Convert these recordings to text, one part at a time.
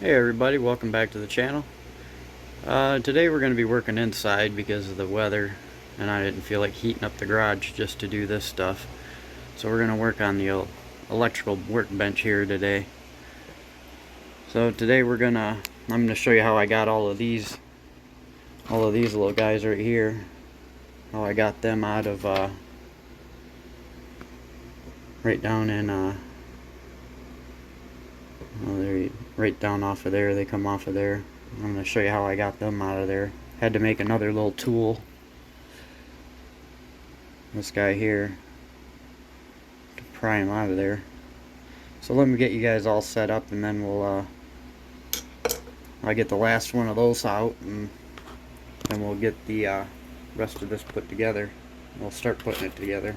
Hey everybody, welcome back to the channel. Today we're going to be working inside because of the weather, and I didn't feel like heating up the garage just to do this stuff. So we're going to work on the electrical workbench here today. So today I'm going to show you how I got all of these little guys right here. How I got them out of right down in right down off of there. They come off of there. I'm going to show you how I got them out of there. Had to make another little tool. This guy here to pry him out of there. So let me get you guys all set up, and then I'll get the last one of those out, and then we'll get the rest of this put together. We'll start putting it together.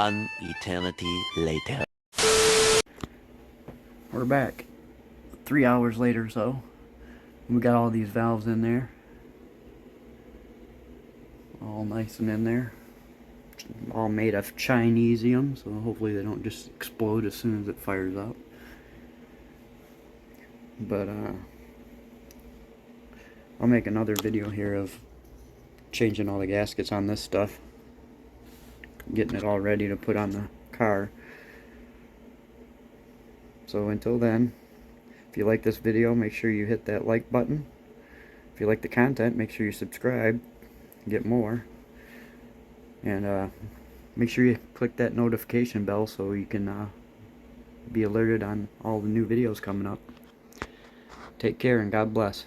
One eternity later. We're back 3 hours later or so. We got all these valves in there, all nice and in there, all made of JAECize, so hopefully they don't just explode as soon as it fires up. But I'll make another video here of changing all the gaskets on this stuff, getting it all ready to put on the car. So until then, if you like this video, make sure you hit that like button. If you like the content, make sure you subscribe, get more. And make sure you click that notification bell so you can be alerted on all the new videos coming up. Take care and God bless.